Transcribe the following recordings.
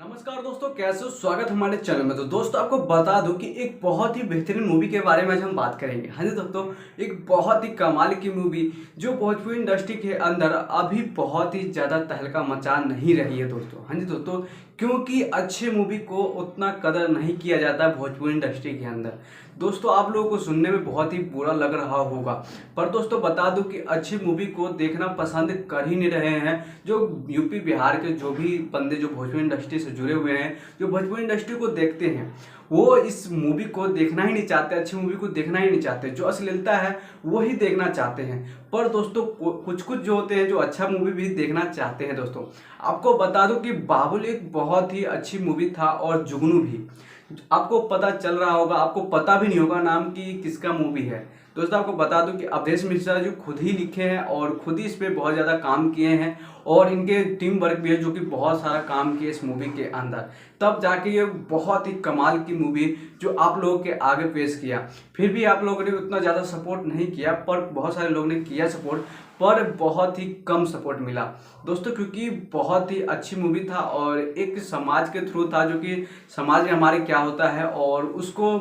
नमस्कार दोस्तों, कैसे हो? स्वागत हमारे चैनल में। तो दोस्तों आपको बता दूं कि एक बहुत ही बेहतरीन मूवी के बारे में आज हम बात करेंगे। हाँ जी दोस्तों, एक बहुत ही कमाल की मूवी जो भोजपुरी इंडस्ट्री के अंदर अभी बहुत ही ज़्यादा तहलका मचा नहीं रही है दोस्तों। हाँ जी दोस्तों, क्योंकि अच्छे मूवी को उतना कदर नहीं किया जाता है भोजपुरी इंडस्ट्री के अंदर। दोस्तों आप लोगों को सुनने में बहुत ही बुरा लग रहा होगा, पर दोस्तों बता दूं कि अच्छी मूवी को देखना पसंद कर ही नहीं रहे हैं। जो यूपी बिहार के जो भी बंदे जो भोजपुरी इंडस्ट्री से जुड़े हुए हैं, जो भोजपुरी इंडस्ट्री को देखते हैं, वो इस मूवी को देखना ही नहीं चाहते, अच्छी मूवी को देखना ही नहीं चाहते। जो अश्लीलता है वो ही देखना चाहते हैं। पर दोस्तों कुछ कुछ जो होते हैं जो अच्छा मूवी भी देखना चाहते हैं। दोस्तों आपको बता दूं कि बाबुल एक बहुत ही अच्छी मूवी था, और जुगनू भी। आपको पता चल रहा होगा, आपको पता भी नहीं होगा नाम की किसका मूवी है। दोस्तों आपको बता दूं कि अवधेश मिश्रा जो खुद ही लिखे हैं और खुद ही इस पे बहुत ज़्यादा काम किए हैं, और इनके टीम वर्क भी है जो कि बहुत सारा काम किए इस मूवी के अंदर। तब जाके ये बहुत ही कमाल की मूवी जो आप लोगों के आगे पेश किया। फिर भी आप लोगों ने उतना ज़्यादा सपोर्ट नहीं किया, पर बहुत सारे लोगों ने किया सपोर्ट, पर बहुत ही कम सपोर्ट मिला दोस्तों। क्योंकि बहुत ही अच्छी मूवी था और एक समाज के थ्रू था, जो कि समाज में हमारे क्या होता है और उसको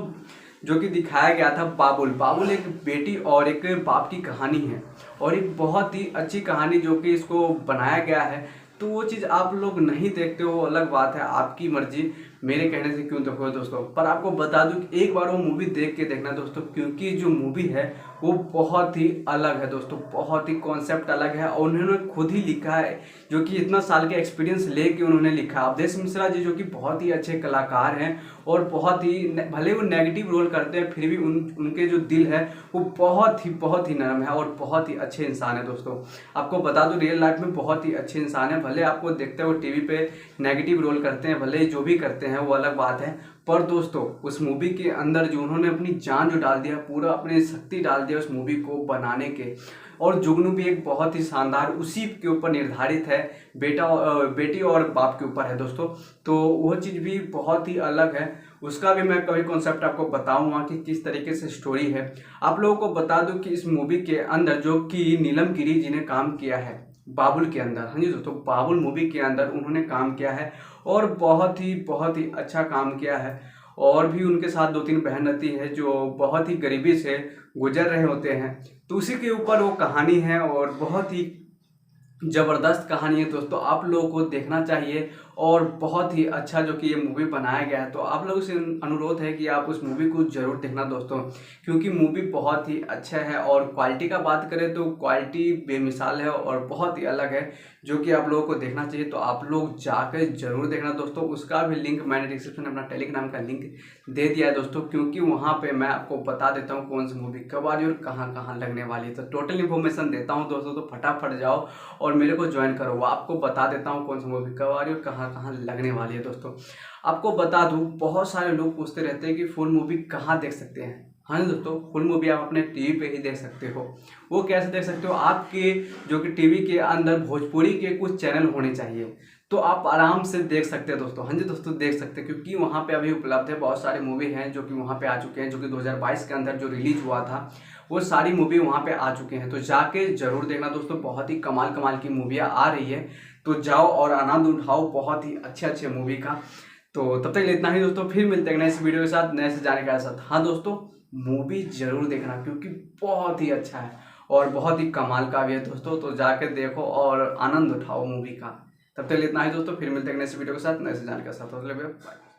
जो कि दिखाया गया था। बाबुल एक बेटी और एक बाप की कहानी है, और एक बहुत ही अच्छी कहानी जो कि इसको बनाया गया है। तो वो चीज़ आप लोग नहीं देखते हो, अलग बात है, आपकी मर्जी, मेरे कहने से क्यों देखो दोस्तों। पर आपको बता दूं कि एक बार वो मूवी देख के देखना दोस्तों, क्योंकि जो मूवी है वो बहुत ही अलग है दोस्तों, बहुत ही कॉन्सेप्ट अलग है, और उन्होंने खुद ही लिखा है, जो कि इतना साल के एक्सपीरियंस लेके उन्होंने लिखा। अवधेश मिश्रा जी जो कि बहुत ही अच्छे कलाकार हैं, और बहुत ही भले वो नेगेटिव रोल करते हैं, फिर भी उनके जो दिल है वो बहुत ही नरम है, और बहुत ही अच्छे इंसान है दोस्तों। आपको बता दूं रियल लाइफ में बहुत ही अच्छे इंसान है। भले आपको देखते हो टीवी पे नेगेटिव रोल करते हैं, भले जो भी करते हैं वो अलग बात है, पर दोस्तों उस मूवी के अंदर जो उन्होंने अपनी जान जो डाल दिया, पूरा अपनी शक्ति डाल दिया उस मूवी को बनाने के। और जुगनू भी एक बहुत ही शानदार उसी के ऊपर निर्धारित है, बेटी और बाप के ऊपर है दोस्तों। तो वो चीज़ भी बहुत ही अलग है, उसका भी मैं कभी कॉन्सेप्ट आपको बताऊंगा कि किस तरीके से स्टोरी है। आप लोगों को बता दूं कि इस मूवी के अंदर जो कि नीलम गिरी जी ने काम किया है बाबुल के अंदर। हाँ जी दोस्तों, बाबुल मूवी के अंदर उन्होंने काम किया है, और बहुत ही अच्छा काम किया है। और भी उनके साथ 2-3 बहन रहती है जो बहुत ही गरीबी से गुजर रहे होते हैं। तो उसी के ऊपर वो कहानी है, और बहुत ही जबरदस्त कहानी है दोस्तों। आप लोगों को देखना चाहिए, और बहुत ही अच्छा जो कि ये मूवी बनाया गया है। तो आप लोगों से अनुरोध है कि आप उस मूवी को जरूर देखना दोस्तों, क्योंकि मूवी बहुत ही अच्छा है। और क्वालिटी का बात करें तो क्वालिटी बेमिसाल है और बहुत ही अलग है, जो कि आप लोगों को देखना चाहिए। तो आप लोग जाकर जरूर देखना दोस्तों। उसका भी लिंक मैंने डिस्क्रिप्शन में अपना टेलीग्राम का लिंक दे दिया है दोस्तों, क्योंकि वहाँ पे मैं आपको बता देता हूँ कौन सी मूवी कब आ रही है और कहाँ कहाँ लगने वाली है। तो टोटल इन्फॉर्मेशन देता हूँ दोस्तों, तो फटाफट जाओ और मेरे को ज्वाइन करो। वो आपको बता देता हूँ कौन सी मूवी कब आ रही है और कहाँ कहाँ लगने वाली है दोस्तों। आपको बता दूँ, बहुत सारे लोग पूछते रहते हैं कि फुल मूवी कहाँ देख सकते हैं। हाँ दोस्तों, फुल मूवी आप अपने टीवी पे ही देख सकते हो। वो कैसे देख सकते हो, आपके जो कि टीवी के अंदर भोजपुरी के कुछ चैनल होने चाहिए, तो आप आराम से देख सकते हैं दोस्तों। हाँ जी दोस्तों, देख सकते हैं, क्योंकि वहाँ पे अभी उपलब्ध है। बहुत सारे मूवी हैं जो कि वहाँ पे आ चुके हैं, जो कि 2022 के अंदर जो रिलीज हुआ था, वो सारी मूवी वहाँ पे आ चुके हैं। तो जाके जरूर देखना दोस्तों, बहुत ही कमाल कमाल की मूवियाँ आ रही है। तो जाओ और आनंद उठाओ बहुत ही अच्छे मूवी का। तो तब तक इतना ही दोस्तों, फिर मिलते हैं नेक्स्ट वीडियो के साथ, नए से जानकारी के साथ। हाँ दोस्तों, मूवी जरूर देखना, क्योंकि बहुत ही अच्छा है और बहुत ही कमाल का भी है दोस्तों। तो जाके देखो और आनंद उठाओ मूवी का। तब तक इतना ही दोस्तों, फिर मिलते हैं नेक्स्ट वीडियो के साथ, नए से जानकारी के साथ। बाय।